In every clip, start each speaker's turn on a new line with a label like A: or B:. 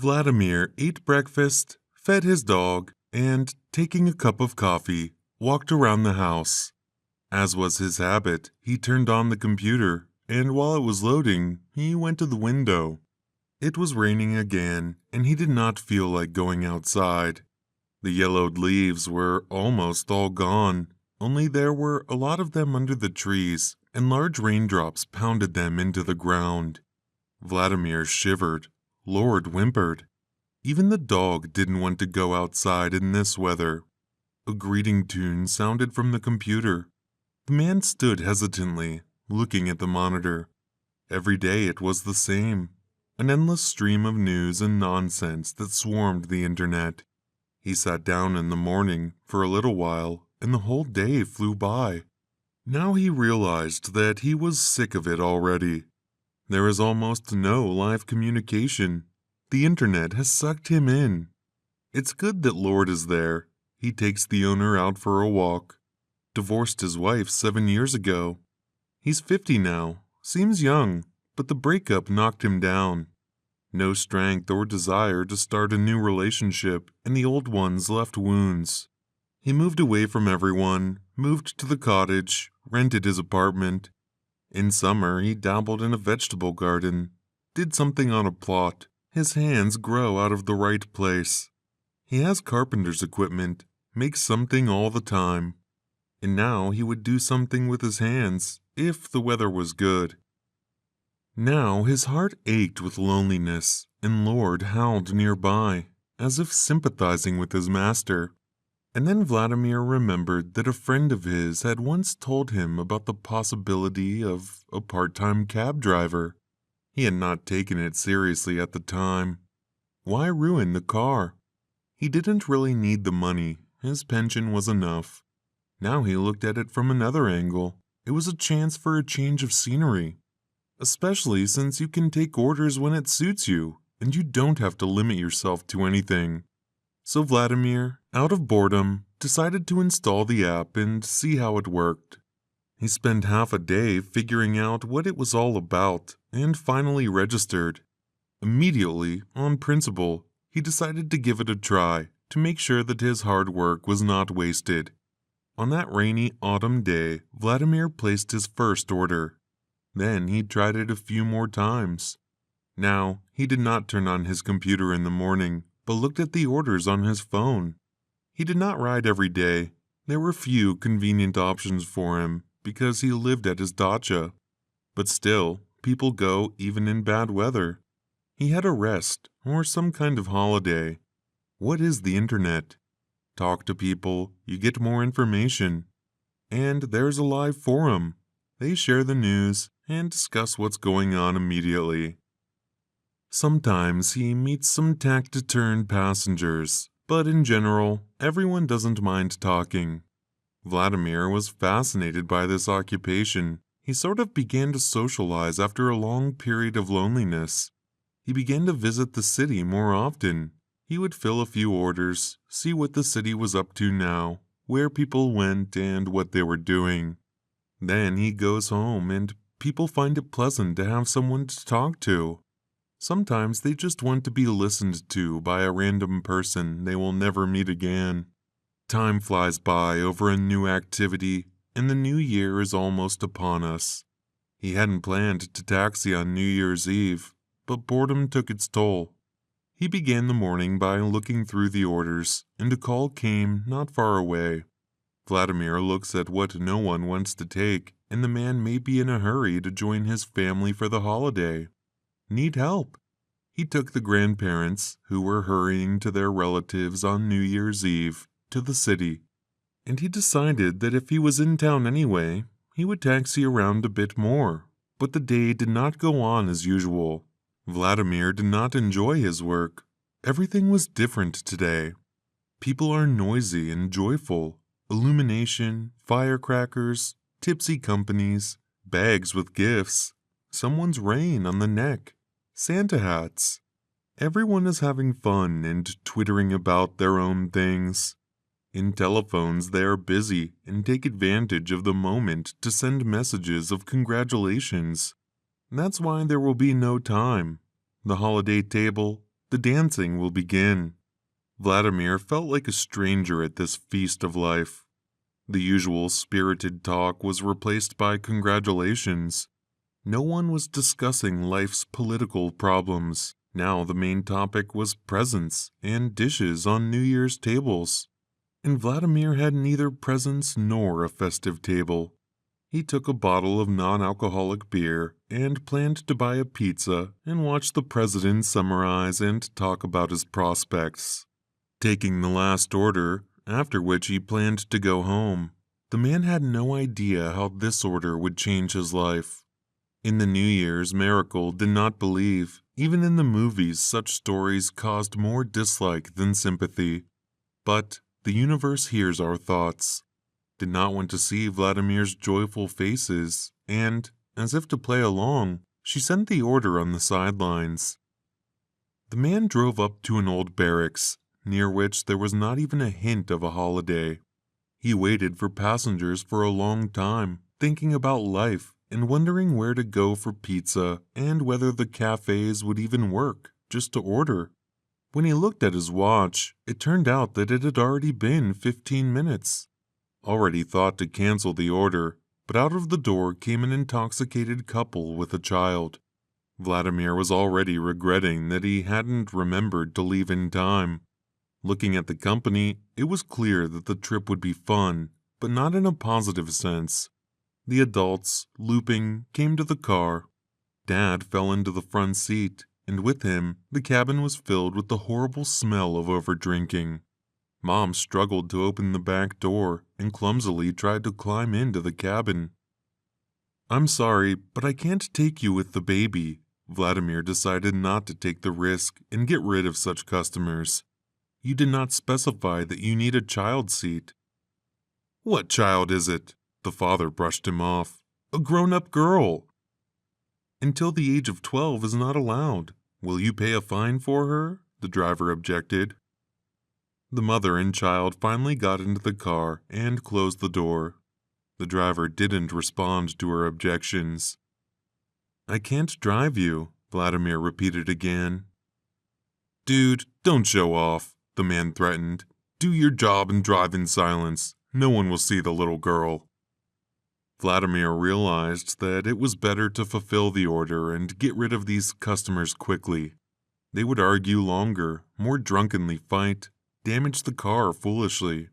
A: Vladimir ate breakfast, fed his dog, and, taking a cup of coffee, walked around the house. As was his habit, he turned on the computer, and while it was loading, he went to the window. It was raining again, and he did not feel like going outside. The yellowed leaves were almost all gone, only there were a lot of them under the trees, and large raindrops pounded them into the ground. Vladimir shivered. Lord whimpered. Even the dog didn't want to go outside in this weather. A greeting tune sounded from the computer. The man stood hesitantly, looking at the monitor. Every day it was the same. An endless stream of news and nonsense that swarmed the internet. He sat down in the morning for a little while, and the whole day flew by. Now he realized that he was sick of it already. There is almost no live communication. The internet has sucked him in. It's good that Lord is there. He takes the owner out for a walk. Divorced his wife 7 years ago. He's 50 now, seems young, but the breakup knocked him down. No strength or desire to start a new relationship, and the old ones left wounds. He moved away from everyone, moved to the cottage, rented his apartment. In summer, he dabbled in a vegetable garden, did something on a plot. His hands grow out of the right place. He has carpenter's equipment, makes something all the time. And now he would do something with his hands, if the weather was good. Now his heart ached with loneliness, and Lord howled nearby, as if sympathizing with his master. And then Vladimir remembered that a friend of his had once told him about the possibility of a part-time cab driver. He had not taken it seriously at the time. Why ruin the car? He didn't really need the money. His pension was enough. Now he looked at it from another angle. It was a chance for a change of scenery. Especially since you can take orders when it suits you, and you don't have to limit yourself to anything. So Vladimir, out of boredom, decided to install the app and see how it worked. He spent half a day figuring out what it was all about and finally registered. Immediately, on principle, he decided to give it a try to make sure that his hard work was not wasted. On that rainy autumn day, Vladimir placed his first order. Then he tried it a few more times. Now, he did not turn on his computer in the morning, but looked at the orders on his phone. He did not ride every day. There were few convenient options for him because he lived at his dacha. But still, people go even in bad weather. He had a rest or some kind of holiday. What is the internet? Talk to people, you get more information. And there's a live forum. They share the news and discuss what's going on immediately. Sometimes he meets some taciturn passengers, but in general, everyone doesn't mind talking. Vladimir was fascinated by this occupation. He sort of began to socialize after a long period of loneliness. He began to visit the city more often. He would fill a few orders, see what the city was up to now, where people went and what they were doing. Then he goes home and people find it pleasant to have someone to talk to. Sometimes they just want to be listened to by a random person they will never meet again. Time flies by over a new activity, and the new year is almost upon us. He hadn't planned to taxi on New Year's Eve, but boredom took its toll. He began the morning by looking through the orders, and a call came not far away. Vladimir looks at what no one wants to take, and the man may be in a hurry to join his family for the holiday. Need help. He took the grandparents, who were hurrying to their relatives on New Year's Eve, to the city. And he decided that if he was in town anyway, he would taxi around a bit more. But the day did not go on as usual. Vladimir did not enjoy his work. Everything was different today. People are noisy and joyful. Illumination, firecrackers, tipsy companies, bags with gifts, someone's rein on the neck, Santa hats. Everyone is having fun and twittering about their own things. In telephones, they are busy and take advantage of the moment to send messages of congratulations. That's why there will be no time. The holiday table, The dancing will begin." Vladimir felt like a stranger at this feast of life. The usual spirited talk was replaced by congratulations. No one was discussing life's political problems. Now the main topic was presents and dishes on New Year's tables. And Vladimir had neither presents nor a festive table. He took a bottle of non-alcoholic beer and planned to buy a pizza and watch the president summarize and talk about his prospects. Taking the last order, after which he planned to go home. The man had no idea how this order would change his life. In the New Year's miracle did not believe. Even in the movies, such stories caused more dislike than sympathy. But the universe hears our thoughts. Did not want to see Vladimir's joyful faces, and, as if to play along, she sent the order on the sidelines. The man drove up to an old barracks, near which there was not even a hint of a holiday. He waited for passengers for a long time, thinking about life and wondering where to go for pizza and whether the cafes would even work, just to order. When he looked at his watch, it turned out that it had already been 15 minutes. Already thought to cancel the order, but out of the door came an intoxicated couple with a child. Vladimir was already regretting that he hadn't remembered to leave in time. Looking at the company, it was clear that the trip would be fun, but not in a positive sense. The adults, looping, came to the car. Dad fell into the front seat, and with him, the cabin was filled with the horrible smell of overdrinking. Mom struggled to open the back door and clumsily tried to climb into the cabin. "I'm sorry, but I can't take you with the baby." Vladimir decided not to take the risk and get rid of such customers. "You did not specify that you need a child seat." "What child is it?" The father brushed him off. "A grown-up girl." "Until the age of 12 is not allowed. Will you pay a fine for her?" the driver objected. The mother and child finally got into the car and closed the door. The driver didn't respond to her objections. "I can't drive you," Vladimir repeated again. "Dude, don't show off," the man threatened. "Do your job and drive in silence. No one will see the little girl." Vladimir realized that it was better to fulfill the order and get rid of these customers quickly. They would argue longer, more drunkenly fight, damage the car foolishly.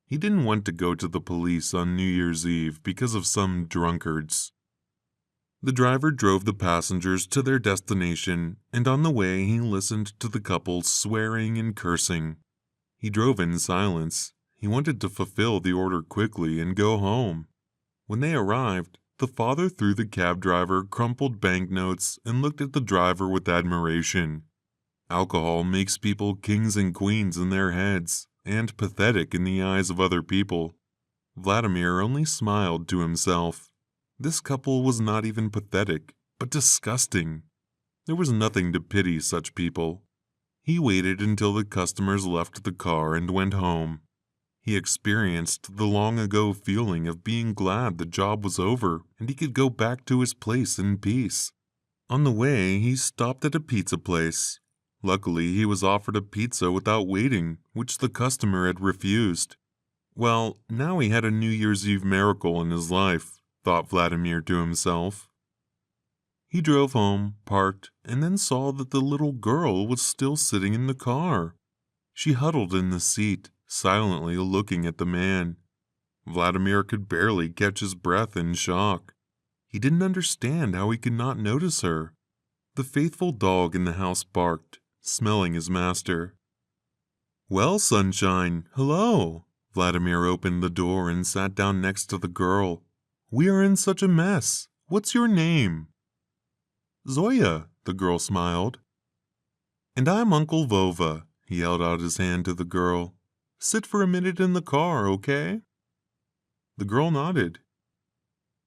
A: He didn't want to go to the police on New Year's Eve because of some drunkards. The driver drove the passengers to their destination, and on the way he listened to the couple swearing and cursing. He drove in silence. He wanted to fulfill the order quickly and go home. When they arrived, the father threw the cab driver crumpled banknotes and looked at the driver with admiration. Alcohol makes people kings and queens in their heads, and pathetic in the eyes of other people. Vladimir only smiled to himself. This couple was not even pathetic, but disgusting. There was nothing to pity such people. He waited until the customers left the car and went home. He experienced the long-ago feeling of being glad the job was over and he could go back to his place in peace. On the way, he stopped at a pizza place. Luckily, he was offered a pizza without waiting, which the customer had refused. Well, now he had a New Year's Eve miracle in his life, thought Vladimir to himself. He drove home, parked, and then saw that the little girl was still sitting in the car. She huddled in the seat, silently looking at the man. Vladimir could barely catch his breath in shock. He didn't understand how he could not notice her. The faithful dog in the house barked, smelling his master. "Well, sunshine, hello." Vladimir opened the door and sat down next to the girl. "We are in such a mess. What's your name?" "Zoya," the girl smiled. "And I'm Uncle Vova." He held out his hand to the girl. "Sit for a minute in the car, okay?" The girl nodded.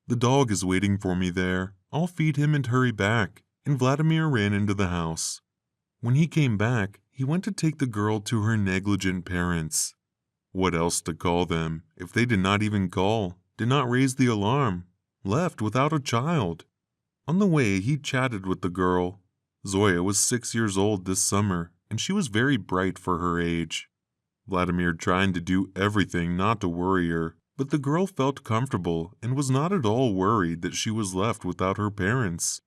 A: "The dog is waiting for me there. I'll feed him and hurry back." And Vladimir ran into the house. When he came back, he went to take the girl to her negligent parents. What else to call them if they did not even call, did not raise the alarm, left without a child? On the way, he chatted with the girl. Zoya was 6 years old this summer, and she was very bright for her age. Vladimir tried to do everything not to worry her, but the girl felt comfortable and was not at all worried that she was left without her parents.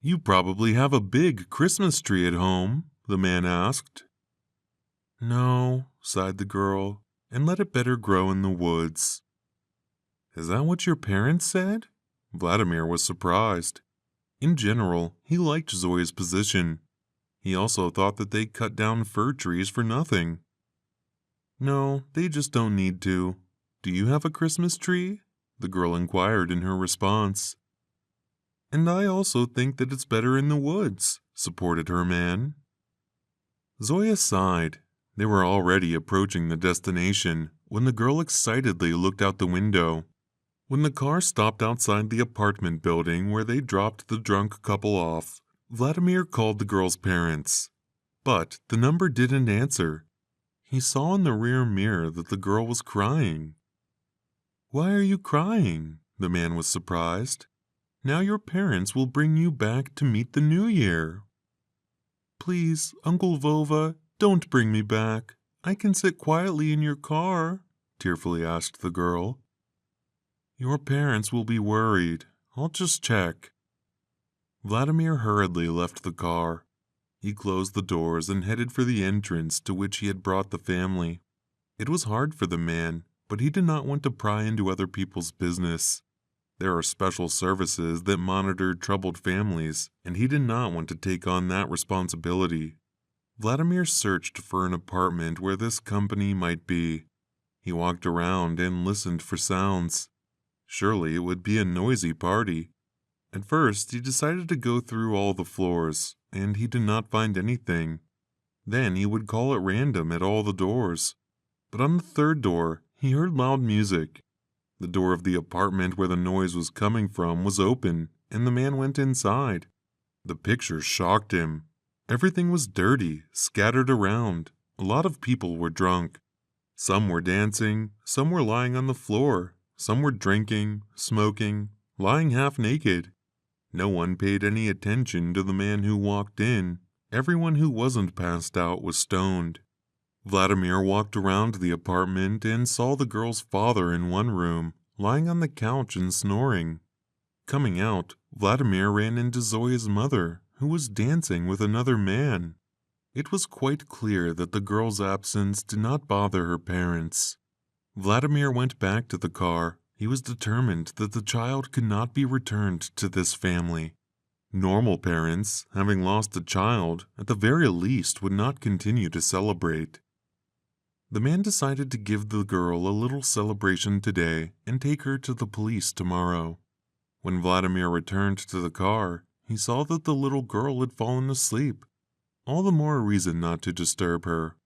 A: "You probably have a big Christmas tree at home?" the man asked. "No," sighed the girl, "and let it better grow in the woods." "Is that what your parents said?" Vladimir was surprised. In general, he liked Zoya's position. He also thought that they cut down fir trees for nothing. "No, they just don't need to. Do you have a Christmas tree?" the girl inquired in her response. "And I also think that it's better in the woods," supported her man. Zoya sighed. They were already approaching the destination when the girl excitedly looked out the window. When the car stopped outside the apartment building where they dropped the drunk couple off, Vladimir called the girl's parents. But the number didn't answer. He saw in the rear mirror that the girl was crying. "Why are you crying?" the man was surprised. "Now your parents will bring you back to meet the new year." "Please, Uncle Vova, don't bring me back. I can sit quietly in your car," tearfully asked the girl. "Your parents will be worried. I'll just check." Vladimir hurriedly left the car. He closed the doors and headed for the entrance to which he had brought the family. It was hard for the man, but he did not want to pry into other people's business. There are special services that monitor troubled families, and he did not want to take on that responsibility. Vladimir searched for an apartment where this company might be. He walked around and listened for sounds. Surely it would be a noisy party. At first, he decided to go through all the floors, and he did not find anything. Then he would call at random at all the doors. But on the third door, he heard loud music. The door of the apartment where the noise was coming from was open, and the man went inside. The picture shocked him. Everything was dirty, scattered around. A lot of people were drunk. Some were dancing, some were lying on the floor, some were drinking, smoking, lying half naked. No one paid any attention to the man who walked in. Everyone who wasn't passed out was stoned. Vladimir walked around the apartment and saw the girl's father in one room, lying on the couch and snoring. Coming out, Vladimir ran into Zoya's mother, who was dancing with another man. It was quite clear that the girl's absence did not bother her parents. Vladimir went back to the car. He was determined that the child could not be returned to this family. Normal parents, having lost a child, at the very least would not continue to celebrate. The man decided to give the girl a little celebration today and take her to the police tomorrow. When Vladimir returned to the car, he saw that the little girl had fallen asleep. All the more reason not to disturb her.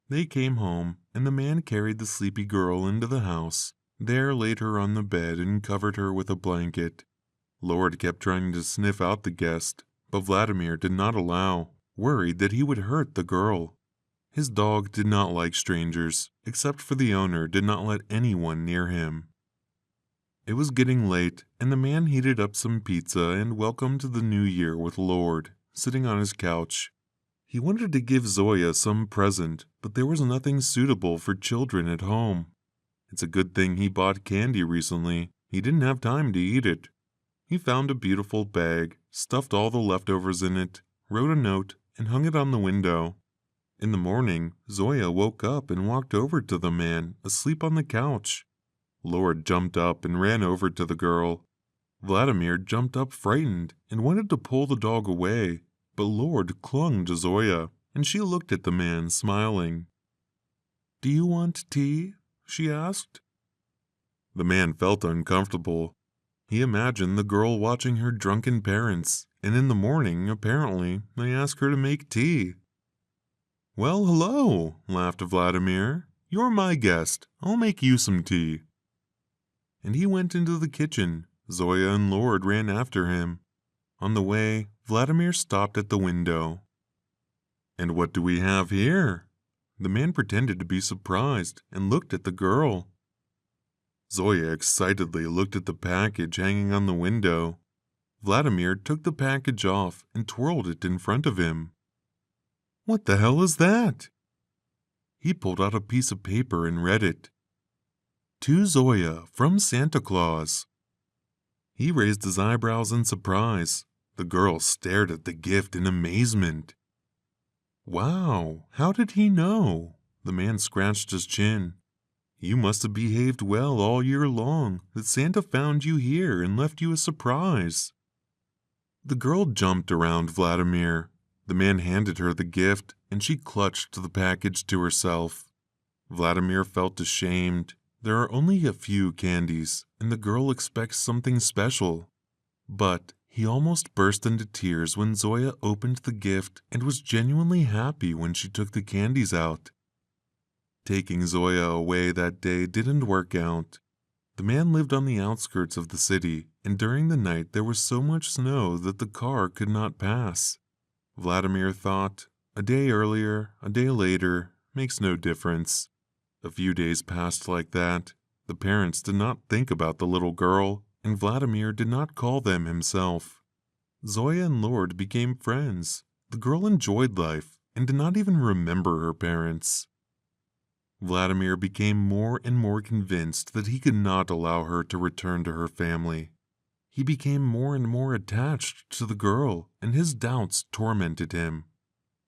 A: They came home, and the man carried the sleepy girl into the house. There laid her on the bed and covered her with a blanket. Lord kept trying to sniff out the guest, but Vladimir did not allow, worried that he would hurt the girl. His dog did not like strangers, except for the owner did not let anyone near him. It was getting late, and the man heated up some pizza and welcomed the new year with Lord, sitting on his couch. He wanted to give Zoya some present, but there was nothing suitable for children at home. It's a good thing he bought candy recently. He didn't have time to eat it. He found a beautiful bag, stuffed all the leftovers in it, wrote a note, and hung it on the window. In the morning, Zoya woke up and walked over to the man, asleep on the couch. Lord jumped up and ran over to the girl. Vladimir jumped up frightened and wanted to pull the dog away, but Lord clung to Zoya, and she looked at the man, smiling. "Do you want tea?" she asked. The man felt uncomfortable. He imagined the girl watching her drunken parents, and in the morning, apparently, they asked her to make tea. "Well, hello," laughed Vladimir. "You're my guest. I'll make you some tea." And he went into the kitchen. Zoya and Lord ran after him. On the way, Vladimir stopped at the window. "And what do we have here?" The man pretended to be surprised and looked at the girl. Zoya excitedly looked at the package hanging on the window. Vladimir took the package off and twirled it in front of him. "What the hell is that?" He pulled out a piece of paper and read it. "To Zoya from Santa Claus." He raised his eyebrows in surprise. The girl stared at the gift in amazement. "Wow, how did he know?" The man scratched his chin. "You must have behaved well all year long, that Santa found you here and left you a surprise." The girl jumped around Vladimir. The man handed her the gift, and she clutched the package to herself. Vladimir felt ashamed. There are only a few candies, and the girl expects something special. But he almost burst into tears when Zoya opened the gift and was genuinely happy when she took the candies out. Taking Zoya away that day didn't work out. The man lived on the outskirts of the city, and during the night there was so much snow that the car could not pass. Vladimir thought, a day earlier, a day later, makes no difference. A few days passed like that. The parents did not think about the little girl, and Vladimir did not call them himself. Zoya and Lord became friends. The girl enjoyed life and did not even remember her parents. Vladimir became more and more convinced that he could not allow her to return to her family. He became more and more attached to the girl, and his doubts tormented him.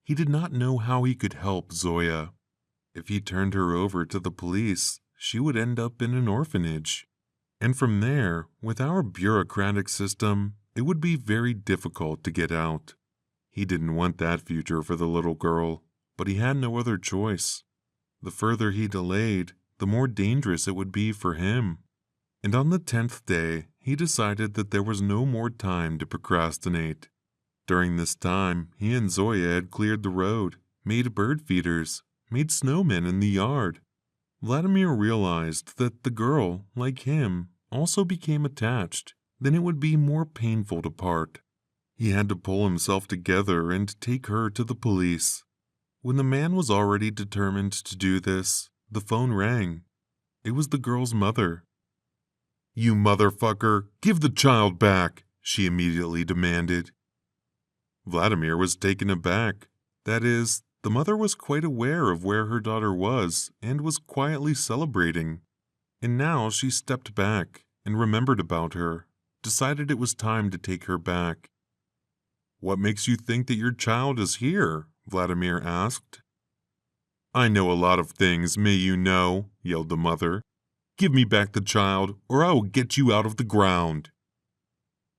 A: He did not know how he could help Zoya. If he turned her over to the police, she would end up in an orphanage. And from there, with our bureaucratic system, it would be very difficult to get out. He didn't want that future for the little girl, but he had no other choice. The further he delayed, the more dangerous it would be for him. And on the 10th day, he decided that there was no more time to procrastinate. During this time, he and Zoya had cleared the road, made bird feeders, made snowmen in the yard. Vladimir realized that the girl, like him, also became attached. Then it would be more painful to part. He had to pull himself together and take her to the police. When the man was already determined to do this, the phone rang. It was the girl's mother. "You motherfucker, give the child back," she immediately demanded. Vladimir was taken aback. That is, the mother was quite aware of where her daughter was and was quietly celebrating. And now she stepped back and remembered about her, decided it was time to take her back. "What makes you think that your child is here?" Vladimir asked. "I know a lot of things, may you know," yelled the mother. "Give me back the child, or I will get you out of the ground."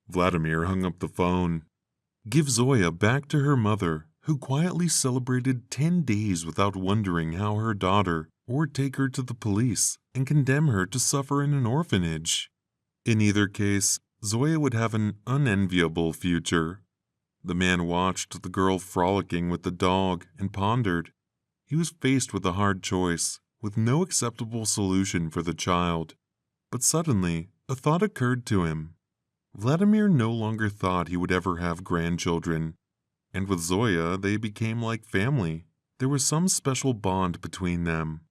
A: Vladimir hung up the phone. Give Zoya back to her mother, who quietly celebrated 10 days without wondering how her daughter, or take her to the police and condemn her to suffer in an orphanage. In either case, Zoya would have an unenviable future. The man watched the girl frolicking with the dog and pondered. He was faced with a hard choice, with no acceptable solution for the child. But suddenly, a thought occurred to him. Vladimir no longer thought he would ever have grandchildren, and with Zoya they became like family. There was some special bond between them,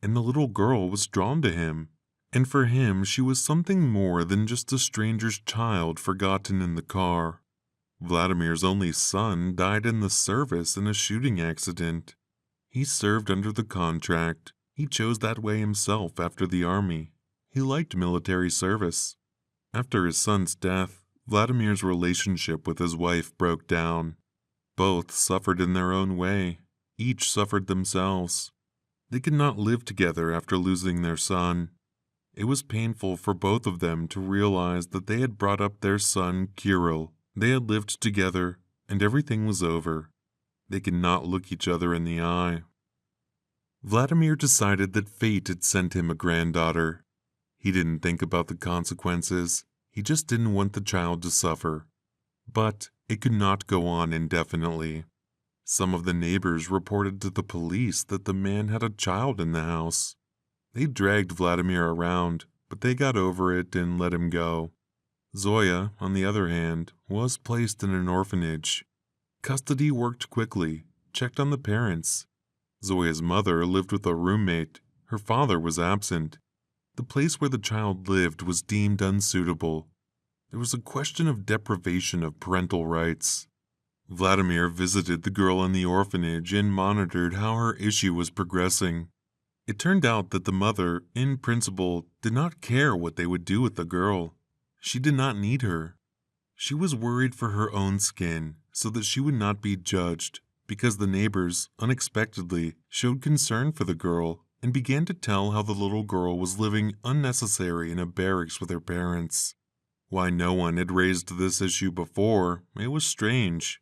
A: and the little girl was drawn to him, and for him she was something more than just a stranger's child forgotten in the car. Vladimir's only son died in the service in a shooting accident. He served under the contract. He chose that way himself after the army. He liked military service. After his son's death, Vladimir's relationship with his wife broke down. Both suffered in their own way. Each suffered themselves. They could not live together after losing their son. It was painful for both of them to realize that they had brought up their son, Kirill. They had lived together, and everything was over. They could not look each other in the eye. Vladimir decided that fate had sent him a granddaughter. He didn't think about the consequences. He just didn't want the child to suffer. But it could not go on indefinitely. Some of the neighbors reported to the police that the man had a child in the house. They dragged Vladimir around, but they got over it and let him go. Zoya, on the other hand, was placed in an orphanage. Custody worked quickly, checked on the parents. Zoya's mother lived with a roommate. Her father was absent. The place where the child lived was deemed unsuitable. There was a question of deprivation of parental rights. Vladimir visited the girl in the orphanage and monitored how her issue was progressing. It turned out that the mother, in principle, did not care what they would do with the girl. She did not need her. She was worried for her own skin so that she would not be judged, because the neighbors, unexpectedly, showed concern for the girl and began to tell how the little girl was living unnecessary in a barracks with her parents. Why no one had raised this issue before, it was strange.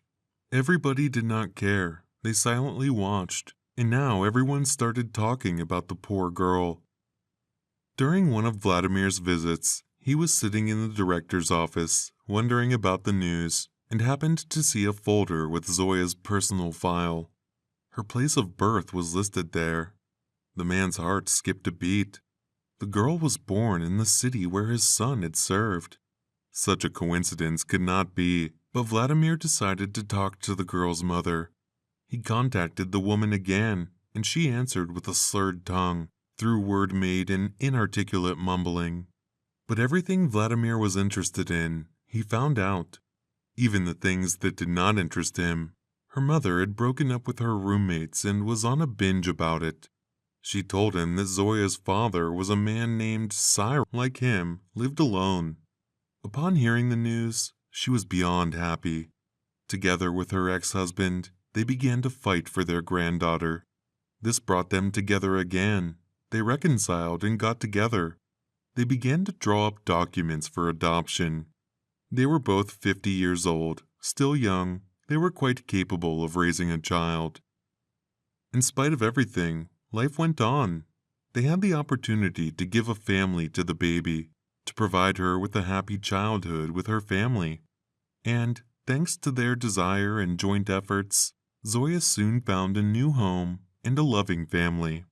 A: Everybody did not care. They silently watched, and now everyone started talking about the poor girl. During one of Vladimir's visits, he was sitting in the director's office, wondering about the news, and happened to see a folder with Zoya's personal file. Her place of birth was listed there. The man's heart skipped a beat. The girl was born in the city where his son had served. Such a coincidence could not be, but Vladimir decided to talk to the girl's mother. He contacted the woman again, and she answered with a slurred tongue, through word made in inarticulate mumbling. But everything Vladimir was interested in, he found out. Even the things that did not interest him. Her mother had broken up with her roommates and was on a binge about it. She told him that Zoya's father was a man named Cyril, like him, lived alone. Upon hearing the news, she was beyond happy. Together with her ex-husband, they began to fight for their granddaughter. This brought them together again. They reconciled and got together. They began to draw up documents for adoption. They were both 50 years old, still young. They were quite capable of raising a child. In spite of everything, life went on. They had the opportunity to give a family to the baby, to provide her with a happy childhood with her family. And, thanks to their desire and joint efforts, Zoya soon found a new home and a loving family.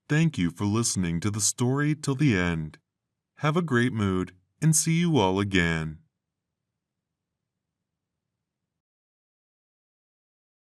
A: Thank you for listening to the story till the end. Have a great mood, and see you all again.